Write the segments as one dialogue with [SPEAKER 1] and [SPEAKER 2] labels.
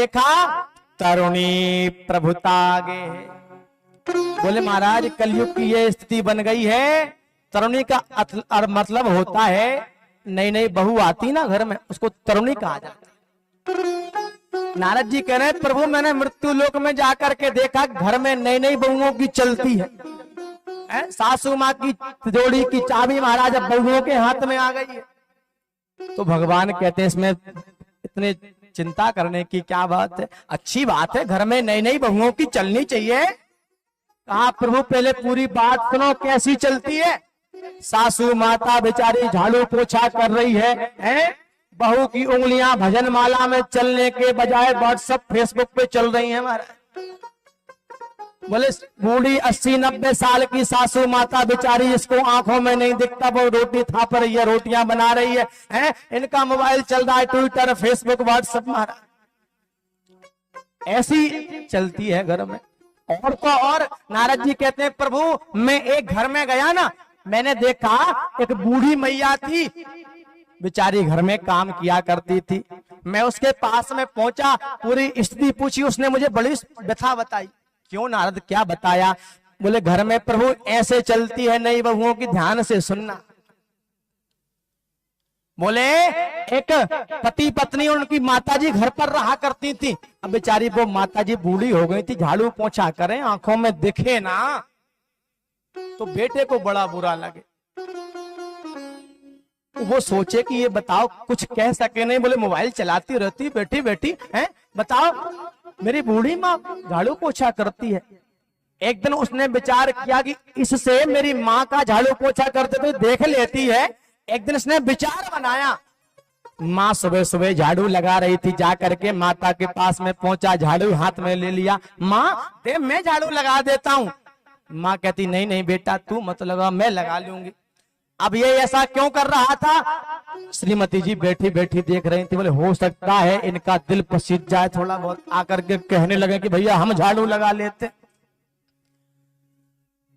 [SPEAKER 1] देखा तरुणी प्रभुतागे। बोले महाराज कलयुग की ये स्थिति बन गई है। तरुणी का मतलब होता है नई नई बहू आती ना घर में, उसको तरुणी कहा जाता। नारद जी कह रहे हैं प्रभु मैंने मृत्यु लोक में जाकर के देखा घर में नई नई बहुओं की चलती है। सासू माँ की तिजोरी की चाबी महाराज अब बहुओं के हाथ में आ गई है। तो भगवान कहते हैं इसमें इतने चिंता करने की क्या बात है, अच्छी बात है, घर में नई नई बहुओं की चलनी चाहिए। कहा प्रभु पहले पूरी बात सुनो कैसी चलती है। सासू माता बेचारी झाड़ू पोछा कर रही है? बहू की उंगलियां भजन माला में चलने के बजाय व्हाट्सएप फेसबुक पे चल रही हैं महाराज। बोले बूढ़ी 80-90 साल की सासू माता बेचारी जिसको आंखों में नहीं दिखता वो रोटी थाप रही है, रोटियां बना रही है? इनका मोबाइल चल रहा है, ट्विटर फेसबुक व्हाट्सएप महाराज, ऐसी चलती है घर में। और तो और नारद जी कहते हैं प्रभु मैं एक घर में गया ना, मैंने देखा एक बूढ़ी मैया थी बेचारी घर में काम किया करती थी। मैं उसके पास में पहुंचा, पूरी स्थिति पूछी, उसने मुझे बड़ी व्यथा बताई। क्यों नारद क्या बताया? बोले घर में प्रभु ऐसे चलती है नई बहुओं की, ध्यान से सुनना। बोले एक पति पत्नी और उनकी माताजी घर पर रहा करती थी। अब बेचारी वो माताजी बूढ़ी हो गई थी, झाड़ू पोंछा करें आंखों में दिखे ना तो बेटे को बड़ा बुरा लगे। वो सोचे कि ये बताओ कुछ कह सके नहीं। बोले मोबाइल चलाती रहती बैठी बैठी है, बताओ मेरी बूढ़ी माँ झाड़ू पोछा करती है। एक दिन उसने विचार किया कि इससे मेरी माँ का झाड़ू पोछा करते तो देख लेती है। एक दिन उसने विचार बनाया, माँ सुबह सुबह झाड़ू लगा रही थी, जा करके माता के पास में पहुंचा, झाड़ू हाथ में ले लिया। माँ दे मैं झाड़ू लगा देता हूँ। माँ कहती नहीं नहीं बेटा तू मत लगा, मैं लगा लूंगी। अब ये ऐसा क्यों कर रहा था? श्रीमती जी बैठी बैठी देख रही थी। बोले हो सकता है इनका दिल पसीज जाए थोड़ा बहुत, आकर के कहने लगे कि भैया हम झाड़ू लगा लेते।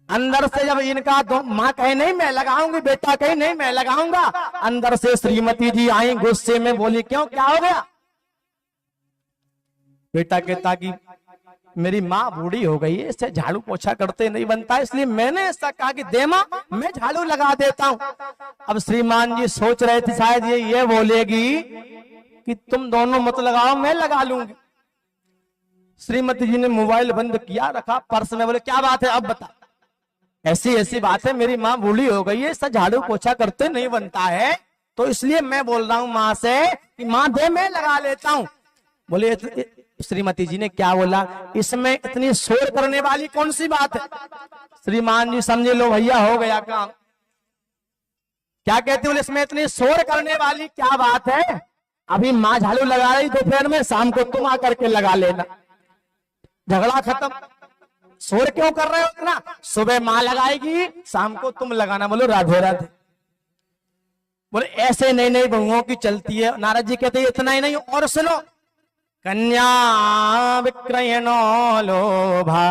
[SPEAKER 1] अंदर से जब इनका माँ कहे नहीं मैं लगाऊंगी, बेटा कहे नहीं मैं लगाऊंगा, अंदर से श्रीमती जी आई गुस्से में, बोली क्यों क्या हो गया? बेटा कहता कि मेरी माँ बूढ़ी हो गई है, इससे झाड़ू पोछा करते नहीं बनता, इसलिए मैंने ऐसा कहा कि दे माँ मैं झाड़ू लगा देता हूँ। अब श्रीमान जी सोच रहे थे शायद ये बोलेगी कि तुम दोनों मत लगाओ मैं लगा लूंगी। श्रीमती जी ने मोबाइल बंद किया, रखा पर्स में। बोले क्या बात है अब बता। ऐसी ऐसी बात है, मेरी माँ बूढ़ी हो गई है, इससे झाड़ू पोछा करते नहीं बनता है, तो इसलिए मैं बोल रहा हूँ माँ से कि माँ दे मैं लगा लेता हूँ। बोले श्रीमती जी ने क्या बोला, इसमें इतनी शोर करने वाली कौन सी बात है? श्रीमान जी समझे लो भैया हो गया काम। क्या कहते बोले इसमें इतनी शोर करने वाली क्या बात है? अभी माँ झाड़ू लगा रही दोपहर में, शाम को तुम आकर के लगा लेना, झगड़ा खत्म। शोर क्यों कर रहे हो इतना? सुबह माँ लगाएगी, शाम को तुम लगाना। बोलो राधे राधे। बोले ऐसे नई नई बहुओं की चलती है। नारद जी कहते हैं इतना ही नहीं और सुनो, कन्या विक्रयणो लोभा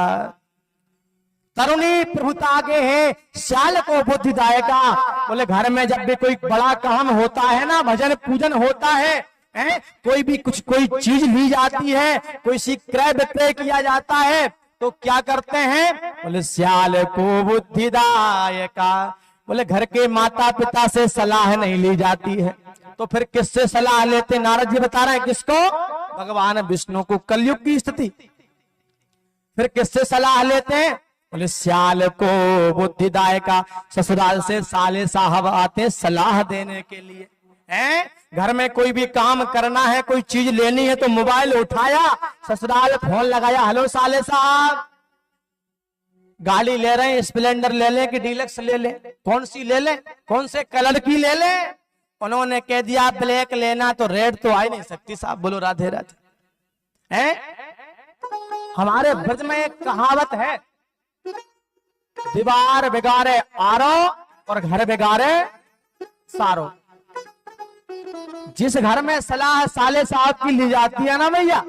[SPEAKER 1] तरुणी प्रभुतागे है श्याल को बुद्धिदायका। बोले घर में जब भी कोई बड़ा काम होता है ना, भजन पूजन होता है, कोई भी कुछ कोई चीज ली जाती है, कोई सी क्रय विक्रय किया जाता है, तो क्या करते हैं? बोले श्याल को बुद्धिदायका। बोले घर के माता पिता से सलाह नहीं ली जाती है, तो फिर किससे सलाह लेते? नारद जी बता रहे हैं किसको? भगवान विष्णु को। कलयुग की स्थिति। फिर किससे सलाह लेते हैं? बोले श्याल को बुद्धिदायका। ससुराल से साले साहब आते हैं सलाह देने के लिए। घर में कोई भी काम करना है, कोई चीज लेनी है तो मोबाइल उठाया, ससुराल फोन लगाया, हेलो साले साहब गाड़ी ले रहे हैं, स्प्लेंडर ले लें कि डीलक्स ले लें, कौन सी ले लें, कौन से कलर की ले लें? उन्होंने कह दिया ब्लैक लेना, तो रेड तो आ ही नहीं सकती साहब। बोलो राधे राधे। हमारे ब्रज में एक कहावत है, दीवार बिगाड़े आरो और घर बिगाड़े सारो। जिस घर में सलाह साले साहब की ली जाती है ना भैया,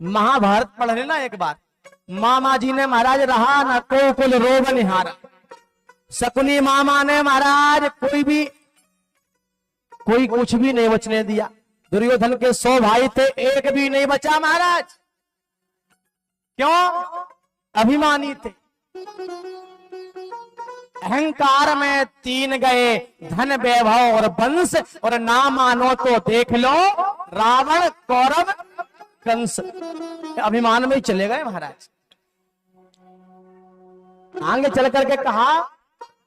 [SPEAKER 1] महाभारत पढ़ लेना एक बार। मामा जी ने महाराज रहा न को कुल रोग निहारा। शकुनी मामा ने महाराज कोई कुछ भी नहीं बचने दिया। दुर्योधन के 100 भाई थे, एक भी नहीं बचा महाराज। क्यों? अभिमानी थे। अहंकार में 3 गए, धन वैभव और वंश, और ना मानो तो देख लो रावण कौरव कंस। अभिमान में ही चले गए महाराज। आगे चल करके कहा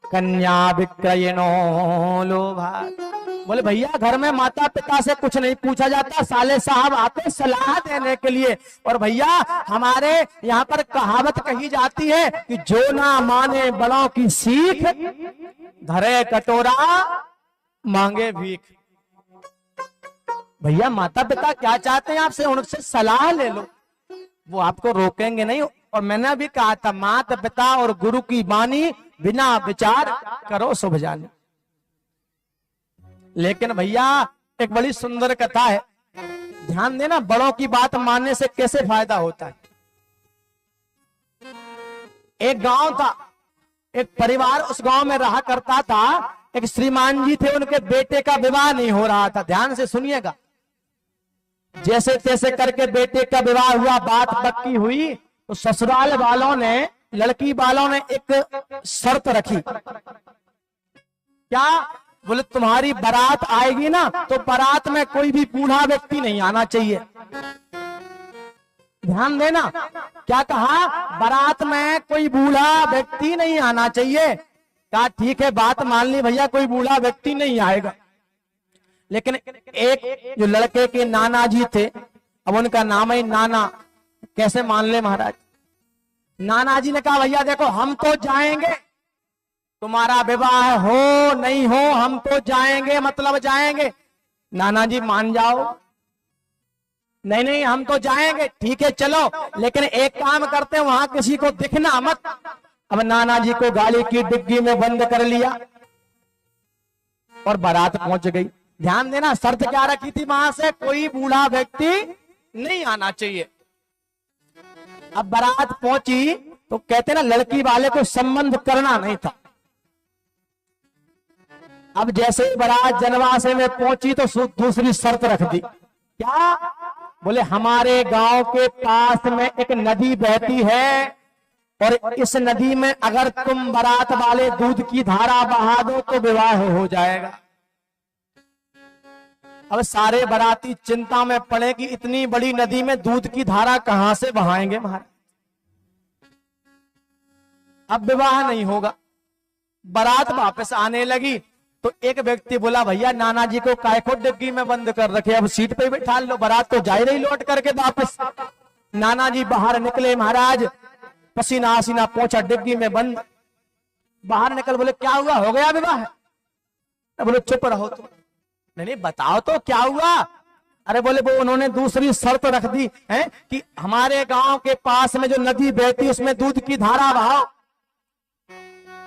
[SPEAKER 1] कन्या विक्रयणो लोभात्। बोले भैया घर में माता पिता से कुछ नहीं पूछा जाता, साले साहब आते सलाह देने के लिए। और भैया हमारे यहाँ पर कहावत कही जाती है कि जो ना माने बड़ों की सीख, धरे कटोरा मांगे भीख। भैया माता पिता क्या चाहते हैं आपसे, उनसे सलाह ले लो, वो आपको रोकेंगे नहीं। और मैंने अभी कहा था माता पिता और गुरु की वाणी बिना विचार करो शुभ जाने। लेकिन भैया एक बड़ी सुंदर कथा है, ध्यान देना, बड़ों की बात मानने से कैसे फायदा होता है। एक गांव था, एक परिवार उस गांव में रहा करता था। एक श्रीमान जी थे, उनके बेटे का विवाह नहीं हो रहा था। ध्यान से सुनिएगा। जैसे तैसे करके बेटे का विवाह हुआ, बात पक्की हुई, तो ससुराल वालों ने, लड़की वालों ने एक शर्त रखी। क्या? बोले तुम्हारी बारात आएगी ना, तो बारात में कोई भी बूढ़ा व्यक्ति नहीं आना चाहिए। ध्यान देना, क्या कहा? बारात में कोई बूढ़ा व्यक्ति नहीं आना चाहिए। कहा ठीक है, बात मान ली भैया, कोई बूढ़ा व्यक्ति नहीं आएगा। लेकिन एक जो लड़के के नाना जी थे, अब उनका नाम है नाना, कैसे मान ले महाराज। नाना जी ने कहा भैया देखो हम तो जाएंगे, तुम्हारा विवाह हो नहीं हो हम तो जाएंगे, मतलब जाएंगे। नाना जी मान जाओ। नहीं नहीं हम तो जाएंगे। ठीक है चलो, लेकिन एक काम करते हैं, वहां किसी को दिखना मत। अब नाना जी को गाड़ी की डिग्गी में बंद कर लिया और बारात पहुंच गई। ध्यान देना, शर्त क्या रखी थी वहां से, कोई बूढ़ा व्यक्ति नहीं आना चाहिए। अब बारात पहुंची तो कहते ना लड़की वाले को संबंध करना नहीं था। अब जैसे ही बारात जनवासे में पहुंची तो दूसरी शर्त रख दी। क्या? बोले हमारे गांव के पास में एक नदी बहती है, और इस नदी में अगर तुम बारात वाले दूध की धारा बहा दो तो विवाह हो जाएगा। अब सारे बाराती चिंता में पड़े कि इतनी बड़ी नदी में दूध की धारा कहां से बहाएंगे महाराज। अब विवाह नहीं होगा। बारात वापस आने लगी तो एक व्यक्ति बोला भैया नाना जी को काय को डिग्गी में बंद कर रखे, अब सीट पे बैठा लो, बारात तो जा ही रही लौट करके वापस। नाना जी बाहर निकले महाराज, पसीना आसीना पहुंचा, डिग्गी में बंद। बाहर निकल बोले क्या हुआ, हो गया विवाह? बोले चुप रहो तुम। नहीं बताओ तो क्या हुआ। अरे बोले वो उन्होंने दूसरी शर्त रख दी है कि हमारे गांव के पास में जो नदी बहती उसमें दूध की धारा बहाओ।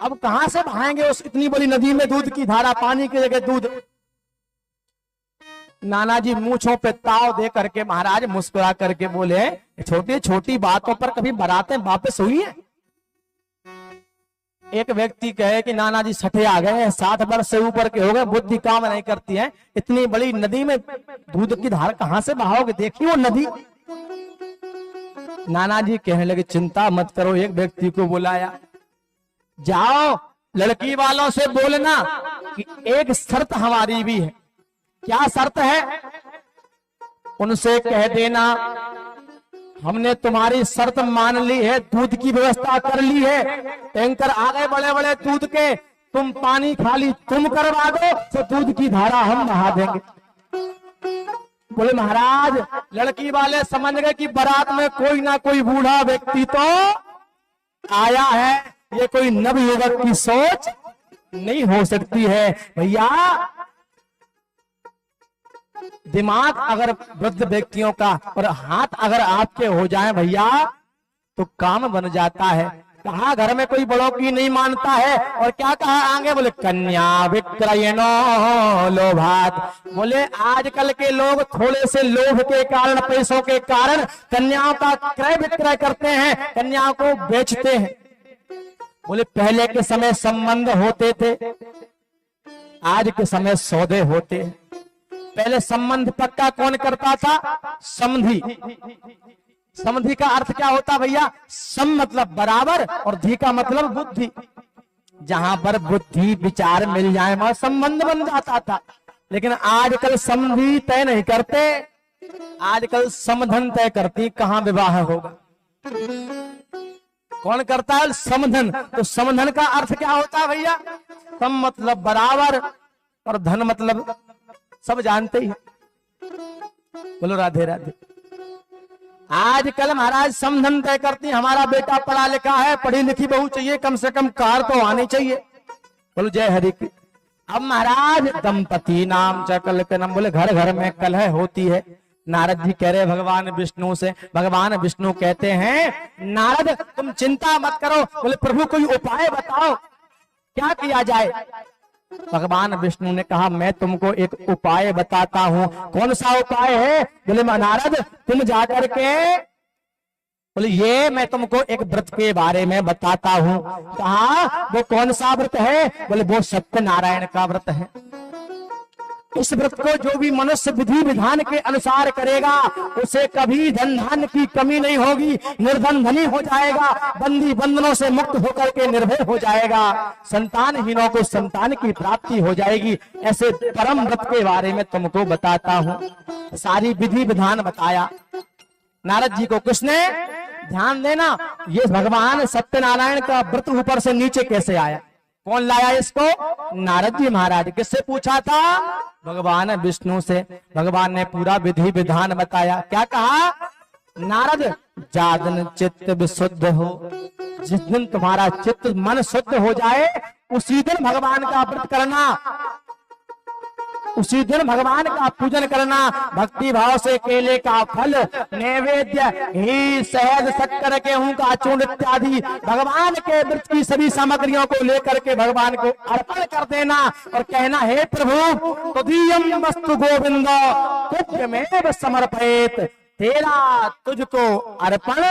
[SPEAKER 1] अब कहां से बहाएंगे उस इतनी बड़ी नदी में दूध की धारा, पानी की जगह दूध। नाना जी मूंछों पे ताव दे करके महाराज मुस्कुरा करके बोले छोटी छोटी बातों पर कभी बारातें वापस हुई है? एक व्यक्ति कहे कि नाना जी सठे आ गए हैं, 60 वर्ष से ऊपर के हो गए, बुद्धि काम नहीं करती है, इतनी बड़ी नदी में दूध की धार कहां से बहाओगे, देखिए वो नदी। नाना जी कहने लगे चिंता मत करो। एक व्यक्ति को बुलाया, जाओ लड़की वालों से बोलना कि एक शर्त हमारी भी है। क्या शर्त है? उनसे कह देना हमने तुम्हारी शर्त मान ली है, दूध की व्यवस्था कर ली है, टैंकर आ गए बड़े बड़े दूध के, तुम पानी खाली तुम करवा दो तो दूध की धारा हम बहा देंगे। बोले महाराज लड़की वाले समझ गए कि बारात में कोई ना कोई बूढ़ा व्यक्ति तो आया है, ये कोई नवयुवक की सोच नहीं हो सकती है। भैया दिमाग अगर वृद्ध व्यक्तियों का और हाथ अगर आपके हो जाए भैया तो काम बन जाता है। कहा घर में कोई बड़ों की नहीं मानता है, और क्या कहा आगे? बोले कन्या विक्रयणो लोभात्। बोले आजकल के लोग थोड़े से लोभ के कारण, पैसों के कारण कन्याओं का क्रय विक्रय करते हैं, कन्याओं को बेचते हैं। बोले पहले के समय संबंध होते थे, आज के समय सौदे होते हैं। पहले संबंध पक्का कौन करता था? समधी। समधी का अर्थ क्या होता भैया? सम मतलब बराबर और धी का मतलब बुद्धि। जहां पर बुद्धि विचार मिल जाए वहां संबंध बन जाता था। लेकिन आजकल समधी तय नहीं करते, आजकल समधन तय करती कहां विवाह होगा। कौन करता है? समधन। तो समधन का अर्थ क्या होता है भैया? सम मतलब बराबर और धन मतलब सब जानते ही। बोलो राधे राधे। आजकल महाराज समधन तय करती, हमारा बेटा पढ़ा लिखा है, पढ़ी लिखी बहू चाहिए, कम से कम कार तो आनी चाहिए। बोलो जय हरि की। अब महाराज दंपति नाम चकल के नाम, बोले घर घर में कलह होती है। नारद जी कह रहे भगवान विष्णु से, भगवान विष्णु कहते हैं नारद तुम चिंता मत करो। बोले प्रभु कोई उपाय बताओ, क्या किया जाए? भगवान विष्णु ने कहा मैं तुमको एक उपाय बताता हूं। कौन सा उपाय है? बोले नारद तुम जाकर के, बोले ये मैं तुमको एक व्रत के बारे में बताता हूं। कहा वो कौन सा व्रत है? बोले वो सत्यनारायण का व्रत है। इस व्रत को जो भी मनुष्य विधि विधान के अनुसार करेगा उसे कभी धन धान्य की कमी नहीं होगी, निर्धन धनी हो जाएगा, बंदी बंधनों से मुक्त होकर के निर्भय हो जाएगा, संतानहीनों को संतान की प्राप्ति हो जाएगी। ऐसे परम व्रत के बारे में तुमको बताता हूं। सारी विधि विधान बताया नारद जी को। किसने? ध्यान देना, ये भगवान सत्यनारायण का व्रत ऊपर से नीचे कैसे आया? कौन लाया इसको? नारद जी महाराज। किससे पूछा था? भगवान विष्णु से। भगवान ने पूरा विधि विधान बताया। क्या कहा? नारद जादन चित्त विशुद्ध हो, जिस दिन तुम्हारा चित्त मन शुद्ध हो जाए उसी दिन भगवान का व्रत करना, उसी दिन भगवान का पूजन करना। भक्ति भाव से केले का फल, नैवेद्य, घी, शहद, शक्कर, गेहूं का चूर्ण इत्यादि भगवान के व्रत की सभी सामग्रियों को लेकर के भगवान को अर्पण कर देना और कहना हे प्रभु तुदीयम वस्तु गोविंद तुभ्यमेव समर्पयेत। तेरा तुझको अर्पण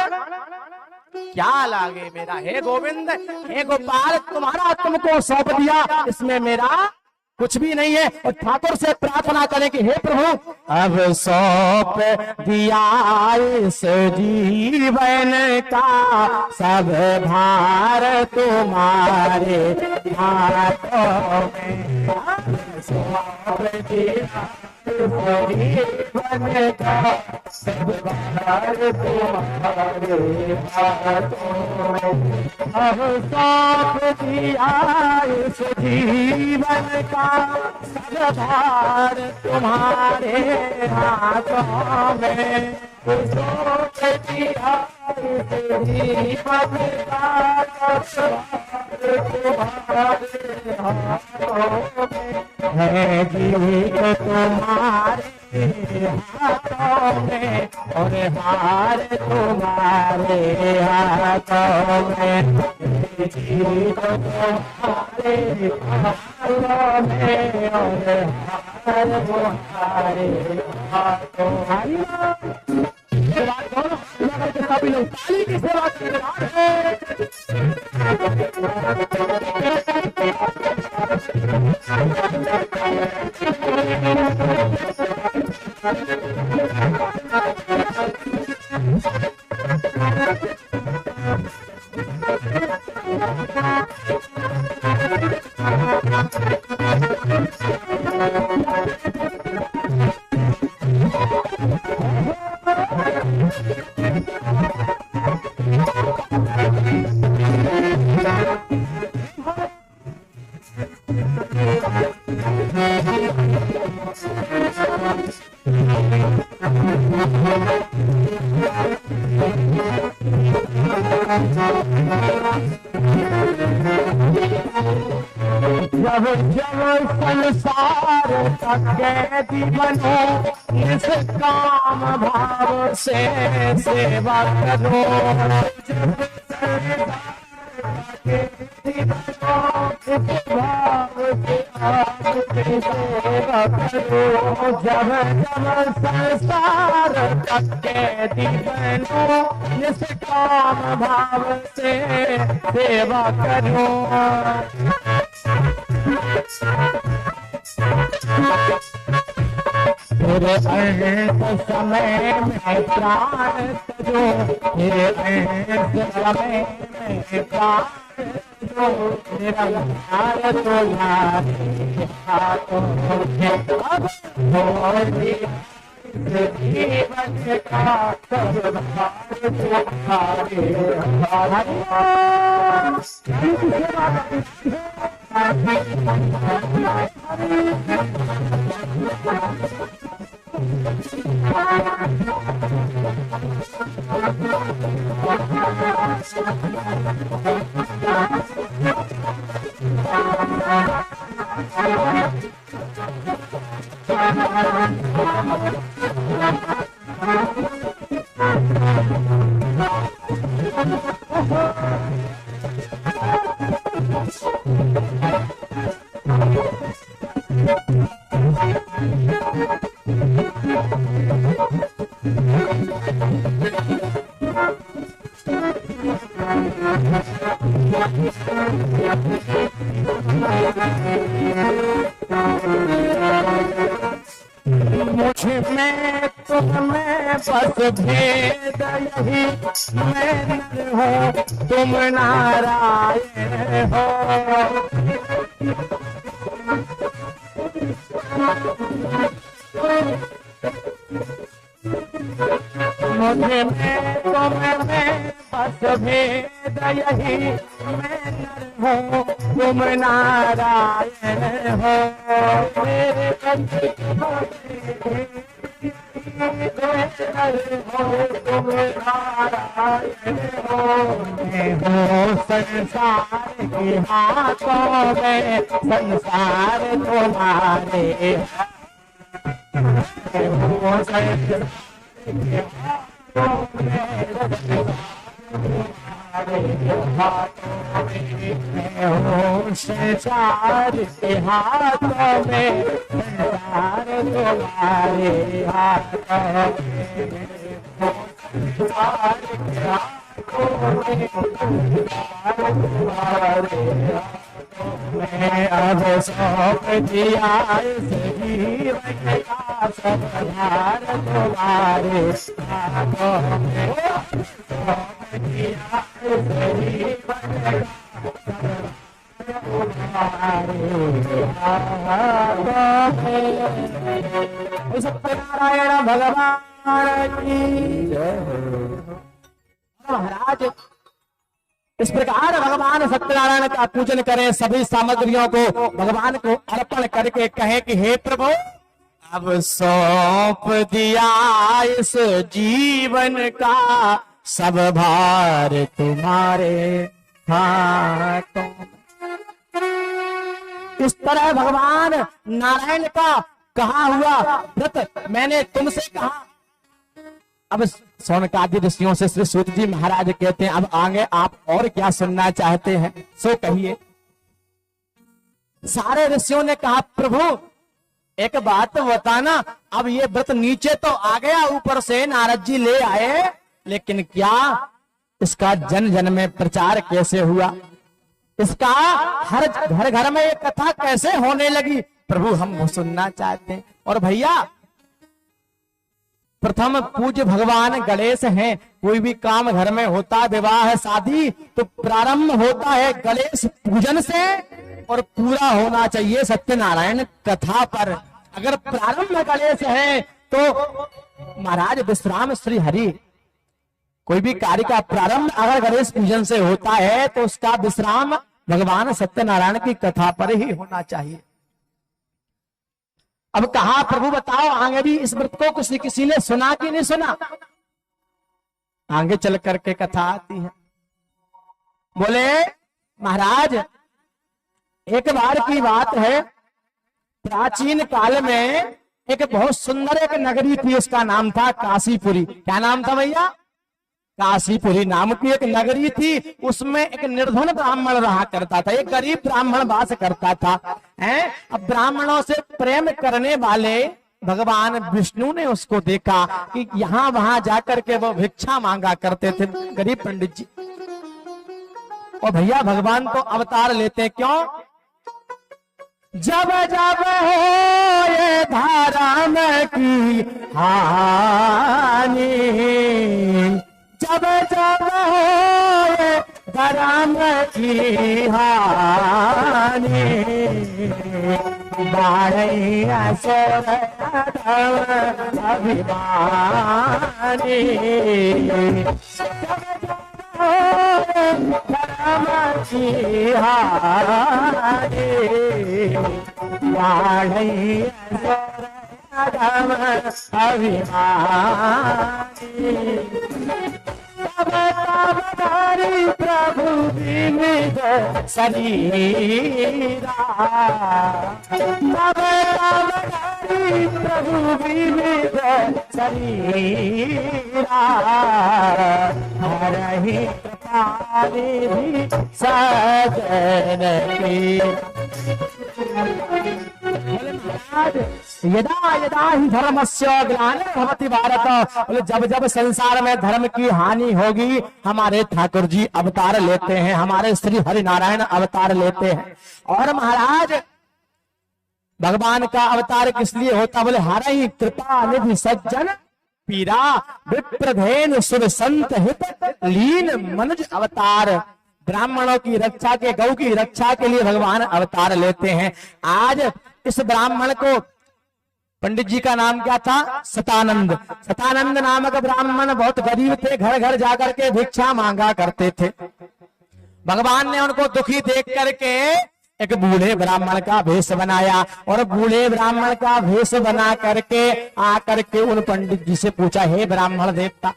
[SPEAKER 1] क्या लागे मेरा, हे गोविंद, हे गोपाल, तुम्हारा तुमको सौंप दिया, इसमें मेरा कुछ भी नहीं है। और ठाकुर से प्रार्थना करें कि हे प्रभु अब सौंप दिया इस जीवन का सब भार तुम्हारे हाथों में। सौंप दिया जीवन का सब भार तुम्हारे हाथों में। अब सौंप दिया इस जीवन का सब भार तुम्हारे हाथों में। सौंप दिया इस जीवन का सब भार तुम्हारे हाथों में। है जीत तुम्हारे हाथों में और हार तुम्हारे हाथों में। जीत तुम्हारे हाथों में और हार तुम्हारे हाथों में। सभी लोग ताली की सेवा कर रहे हैं। जब जब संसार का कैदी बनो इस काम भाव से सेवा करो। जब संसार का कैदी बनो इस भाव से आपकी सेवा करो। जब जब संसार का कैदी बनो इस काम भाव से सेवा करो। मेरे अंत समय में प्राण तजो, मेरे अंत समय में प्राण तजो, मेरा प्यार तो यारे हाथों में अब हो गया। जीवन का सब भार तुम्हारे मुझ में तुम में बस भेद यही, मैं नर हूँ तुम नारायण हो। मुझ में तुम में बस भेद यही, मैं नर हूँ तुम नारायण हो। मेरे तुम नारायण हो। मैं हूँ संसार के हाथों में, संसार तुम्हारे हूँ संसार के हाथों में, मैं हूँ संसार के हाथों में, संसार तुम्हारे हाथों में। संसार के हाथों में, संसार तुम्हारे मैं अब सौंप दिया इस जीवन का सब भार तुम्हारे हाथों में। सौंप दिया इस जीवन का तुम्हारे हाथों में। सत्यनारायण भगवान की जय हो। महाराज इस प्रकार भगवान सत्यनारायण का पूजन करें, सभी सामग्रियों को भगवान को अर्पण करके कहें कि हे प्रभु अब सौंप दिया इस जीवन का सब भार तुम्हारे हाथों। इस तरह भगवान नारायण का कहा हुआ व्रत मैंने तुमसे कहा। अब सौनकादि ऋषियों से श्री सूत जी महाराज कहते हैं अब आगे आप और क्या सुनना चाहते हैं सो कहिए। सारे ऋषियों ने कहा प्रभु एक बात बताना, अब ये व्रत नीचे तो आ गया, ऊपर से नारद जी ले आए, लेकिन क्या इसका जन जन में प्रचार कैसे हुआ, इसका हर घर घर में ये कथा कैसे होने लगी, प्रभु हम वो सुनना चाहते हैं। और भैया प्रथम पूज्य भगवान गणेश हैं। कोई भी काम घर में होता है, विवाह शादी, तो प्रारंभ होता है गणेश पूजन से और पूरा होना चाहिए सत्यनारायण कथा पर। अगर प्रारंभ गणेश है तो महाराज विश्राम श्री हरि, कोई भी कार्य का प्रारंभ अगर गणेश पूजन से होता है तो उसका विश्राम भगवान सत्यनारायण की कथा पर ही होना चाहिए। अब कहा प्रभु बताओ आगे भी इस व्रत को किसी ने सुना कि नहीं सुना। आगे चल करके कथा आती है। बोले महाराज एक बार की बात है, प्राचीन काल में एक बहुत सुंदर एक नगरी थी, उसका नाम था काशीपुरी। क्या नाम था भैया? काशीपुरी नाम की एक नगरी थी। उसमें एक निर्धन ब्राह्मण रहा करता था, एक गरीब ब्राह्मण वास करता था। अब ब्राह्मणों से प्रेम करने वाले भगवान विष्णु ने उसको देखा कि यहाँ वहां जाकर के वो भिक्षा मांगा करते थे गरीब पंडित जी। और भैया भगवान तो अवतार लेते क्यों? जब जब हो ये धर्म की हानि, जब जब हो ये धर्म की हानि, बाढ़ असुर अभिमानी, धर्म की हानि, बाढ़ असुर अभिमानी, तब तब धरि प्रभु विविध शरीरा, तब तब धरि प्रभु विविध शरीरा, हरहि कृपारि भी सजन की। यदा यदा ही धर्मस्य ग्लानिर्भवति भारत, जब जब संसार में धर्म की हानि होगी हमारे ठाकुर जी अवतार लेते हैं, हमारे श्री हरि नारायण अवतार लेते हैं। और महाराज भगवान का अवतार किस लिए होता, बोले हरहि कृपा निधि सज्जन पीरा, विप्रधेन सुर संत हित लीन मनुज अवतार। ब्राह्मणों की रक्षा के, गौ की रक्षा के लिए भगवान अवतार लेते हैं। आज इस ब्राह्मण को, पंडित जी का नाम क्या था, सतानंद। सतानंद नामक ब्राह्मण बहुत गरीब थे, घर घर जाकर के भिक्षा मांगा करते थे। भगवान ने उनको दुखी देख करके एक बूढ़े ब्राह्मण का भेष बनाया, और बूढ़े ब्राह्मण का भेष बना करके आकर के उन पंडित जी से पूछा, हे ब्राह्मण देवता,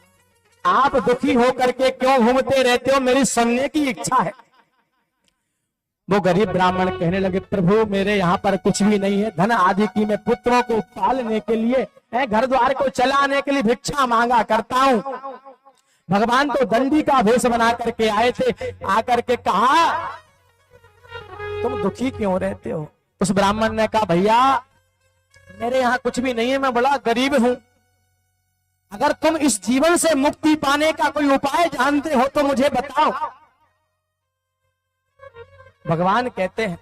[SPEAKER 1] आप दुखी होकर के क्यों घूमते रहते हो, मेरी सुनने की इच्छा है। वो गरीब ब्राह्मण कहने लगे, प्रभु मेरे यहाँ पर कुछ भी नहीं है, धन आदि की मैं पुत्रों को पालने के लिए, घर द्वार को चलाने के लिए भिक्षा मांगा करता हूँ। भगवान तो दंडी का भेष बना करके आए थे, आकर के कहा तुम दुखी क्यों रहते हो। उस ब्राह्मण ने कहा, भैया मेरे यहाँ कुछ भी नहीं है, मैं बड़ा गरीब हूँ, अगर तुम इस जीवन से मुक्ति पाने का कोई उपाय जानते हो तो मुझे बताओ। भगवान कहते हैं,